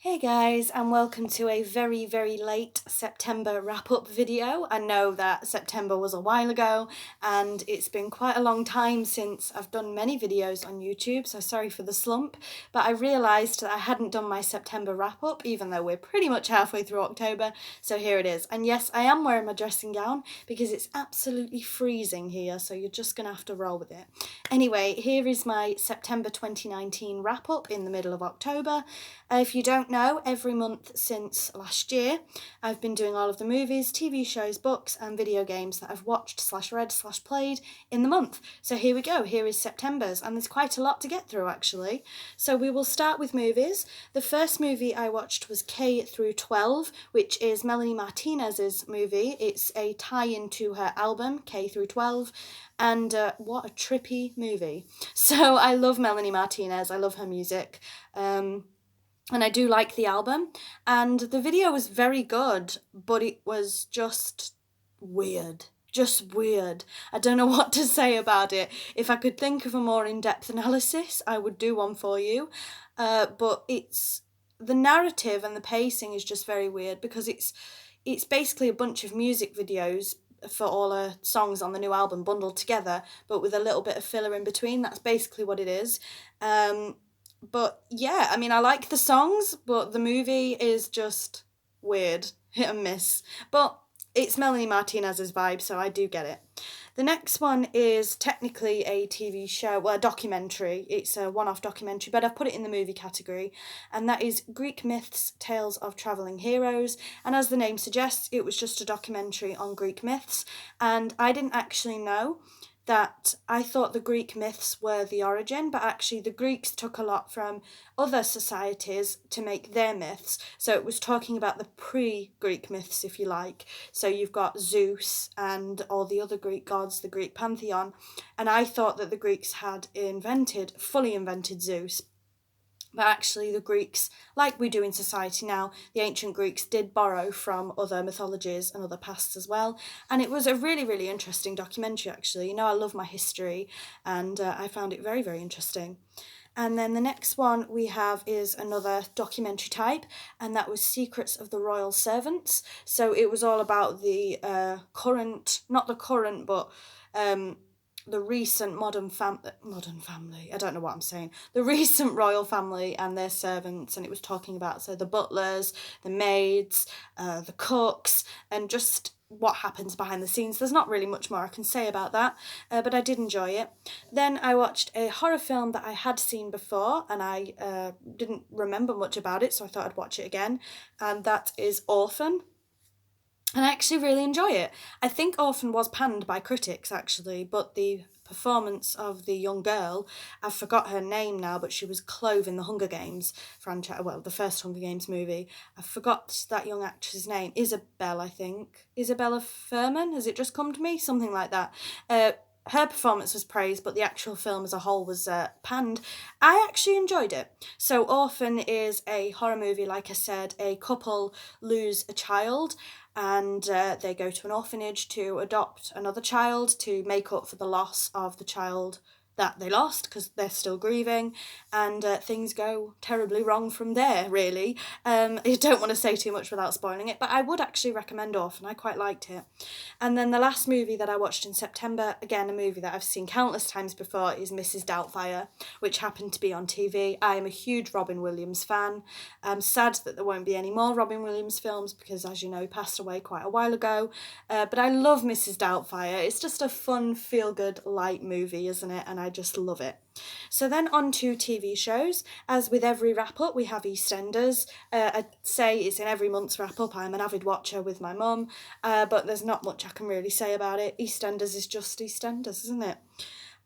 Hey guys, and welcome to a very, very late September wrap-up video. I know that September was a while ago and it's been quite a long time since I've done many videos on YouTube, so sorry for the slump, but I realised that I hadn't done my September wrap-up even though we're pretty much halfway through October, so here it is. And yes, I am wearing my dressing gown because it's absolutely freezing here, so you're just gonna have to roll with it. Anyway, here is my September 2019 wrap-up in the middle of October. If you don't know, every month since last year, I've been doing all of the movies, TV shows, books, and video games that I've watched / read / played in the month. So here we go, here is September's, and there's quite a lot to get through actually. So we will start with movies. The first movie I watched was K through 12, which is Melanie Martinez's movie. It's a tie-in to her album, K through 12, and what a trippy movie. So I love Melanie Martinez, I love her music. And I do like the album, and the video was very good, but it was just weird. Just weird. I don't know what to say about it. If I could think of a more in-depth analysis, I would do one for you. But it's the narrative and the pacing is just very weird because it's basically a bunch of music videos for all her songs on the new album bundled together, but with a little bit of filler in between. That's basically what it is. But yeah, I mean, I like the songs, but the movie is just weird, hit and miss. But it's Melanie Martinez's vibe, so I do get it. The next one is technically a TV show, well, a documentary. It's a one-off documentary, but I've put it in the movie category, and that is Greek Myths, Tales of Travelling Heroes. And as the name suggests, it was just a documentary on Greek myths, and I didn't actually know that. I thought the Greek myths were the origin, but actually the Greeks took a lot from other societies to make their myths. So it was talking about the pre-Greek myths, if you like. So you've got Zeus and all the other Greek gods, the Greek pantheon. And I thought that the Greeks had fully invented Zeus. But actually the Greeks, like we do in society now, the ancient Greeks did borrow from other mythologies and other pasts as well. And it was a really, really interesting documentary actually. You know, I love my history and I found it very, very interesting. And then the next one we have is another documentary type, and that was Secrets of the Royal Servants. So it was all about the not the current, but the recent modern family, I don't know what I'm saying, the recent royal family and their servants, and it was talking about the butlers, the maids, the cooks, and just what happens behind the scenes. There's not really much more I can say about that, but I did enjoy it. Then I watched a horror film that I had seen before, and I didn't remember much about it, so I thought I'd watch it again, and that is Orphan. And I actually really enjoy it. I think Orphan was panned by critics, actually, but the performance of the young girl, I forgot her name now, but she was Clove in the Hunger Games franchise, well, the first Hunger Games movie. I forgot that young actress's name. Isabel, I think. Isabella Furman? Has it just come to me? Something like that. Her performance was praised, but the actual film as a whole was panned. I actually enjoyed it. So Orphan is a horror movie, like I said. A couple lose a child, and they go to an orphanage to adopt another child to make up for the loss of the child that they lost because they're still grieving, and things go terribly wrong from there, really. I don't want to say too much without spoiling it, but I would actually recommend Orphan. I quite liked it. And then the last movie that I watched in September, again a movie that I've seen countless times before, is Mrs. Doubtfire, which happened to be on TV. I am a huge Robin Williams fan. I'm sad that there won't be any more Robin Williams films because, as you know, he passed away quite a while ago. But I love Mrs. Doubtfire. It's just a fun, feel-good, light movie, isn't it? And I just love it. So then on to TV shows. As with every wrap-up, we have EastEnders. I'd say it's in every month's wrap-up. I'm an avid watcher with my mum, but there's not much I can really say about it. EastEnders is just EastEnders, isn't it?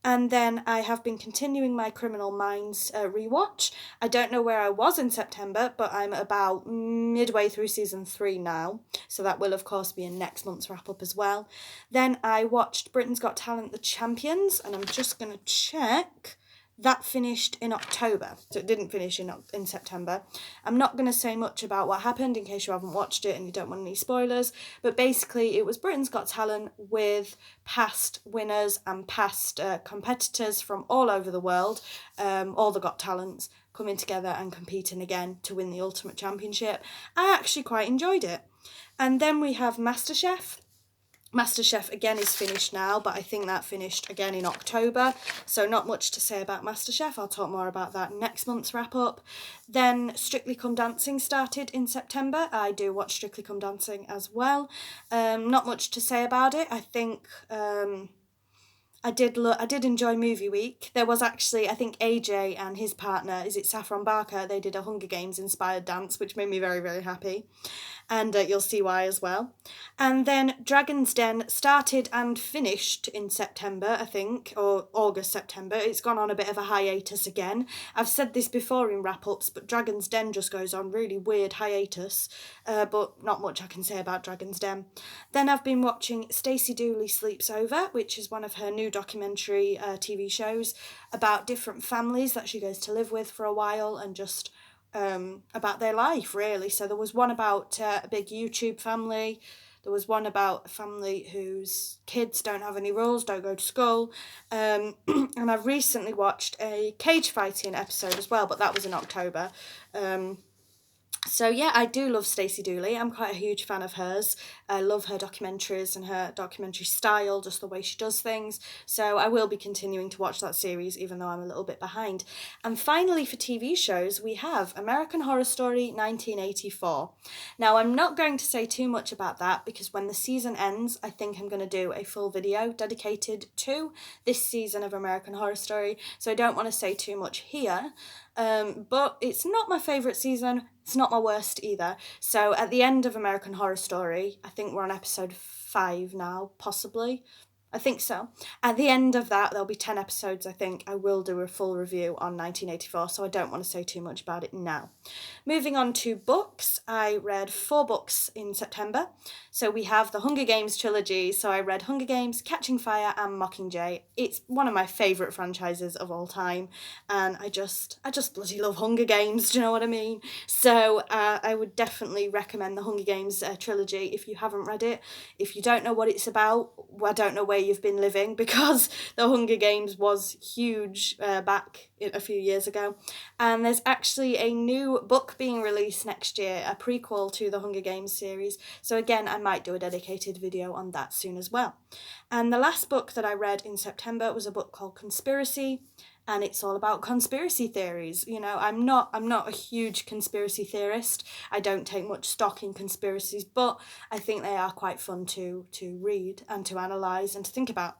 And then I have been continuing my Criminal Minds rewatch. I don't know where I was in September, but I'm about midway through season 3 now. So that will, of course, be in next month's wrap-up as well. Then I watched Britain's Got Talent, The Champions, and I'm just going to check. That finished in October, so it didn't finish in September. I'm not going to say much about what happened in case you haven't watched it and you don't want any spoilers, but basically it was Britain's Got Talent with past winners and past competitors from all over the world, all the Got Talents, coming together and competing again to win the Ultimate Championship. I actually quite enjoyed it. And then we have MasterChef. MasterChef again is finished now, but I think that finished again in October, so not much to say about MasterChef. I'll talk more about that next month's wrap up. Then Strictly Come Dancing started in September. I do watch Strictly Come Dancing as well. Not much to say about it. I think I did enjoy Movie Week. There was actually, I think AJ and his partner, is it Saffron Barker, they did a Hunger Games inspired dance, which made me very, very happy. And you'll see why as well. And then Dragon's Den started and finished in September, I think, or August, September. It's gone on a bit of a hiatus again. I've said this before in wrap-ups, but Dragon's Den just goes on really weird hiatus, but not much I can say about Dragon's Den. Then I've been watching Stacey Dooley Sleeps Over, which is one of her new documentary TV shows about different families that she goes to live with for a while and just about their life, really. So there was one about a big YouTube family. There was one about a family whose kids don't have any rules, don't go to school. And I've recently watched a cage fighting episode as well, but that was in October. So yeah, I do love Stacey Dooley. I'm quite a huge fan of hers. I love her documentaries and her documentary style, just the way she does things. So I will be continuing to watch that series, even though I'm a little bit behind. And finally, for TV shows, we have American Horror Story 1984. Now, I'm not going to say too much about that because when the season ends, I think I'm going to do a full video dedicated to this season of American Horror Story. So I don't want to say too much here. But it's not my favourite season. It's not my worst either. So at the end of American Horror Story, I think we're on episode 5 now, possibly. I think so. At the end of that, there'll be 10 episodes, I think. I will do a full review on 1984, so I don't want to say too much about it now. Moving on to books, I read 4 books in September. So we have the Hunger Games trilogy. So I read Hunger Games, Catching Fire and Mockingjay. It's one of my favourite franchises of all time. And I just bloody love Hunger Games, do you know what I mean? So I would definitely recommend the Hunger Games trilogy if you haven't read it. If you don't know what it's about, I don't know where you've been living because the Hunger Games was huge back a few years ago. And there's actually a new book being released next year, a prequel to the Hunger Games series. So again, I might do a dedicated video on that soon as well. And the last book that I read in September was a book called Conspiracy. And it's all about conspiracy theories. You know, I'm not a huge conspiracy theorist. I don't take much stock in conspiracies, but I think they are quite fun to read and to analyse and to think about.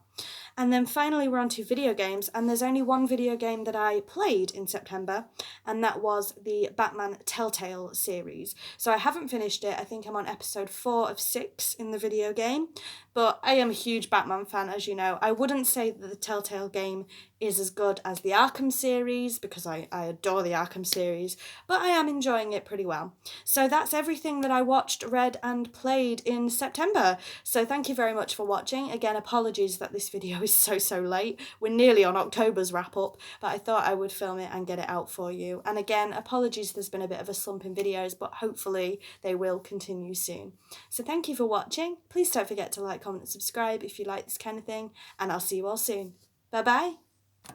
And then finally we're on to video games, and there's only one video game that I played in September, and that was the Batman Telltale series. So I haven't finished it. I think I'm on episode 4 of 6 in the video game, but I am a huge Batman fan, as you know. I wouldn't say that the Telltale game is as good as the Arkham series, because I adore the Arkham series, but I am enjoying it pretty well. So that's everything that I watched, read and played in September. So thank you very much for watching. Again, apologies that this video is so late. We're nearly on October's wrap up, but I thought I would film it and get it out for you. And again, apologies there's been a bit of a slump in videos, but hopefully they will continue soon. So thank you for watching. Please don't forget to like, comment and subscribe if you like this kind of thing, and I'll see you all soon. Bye bye.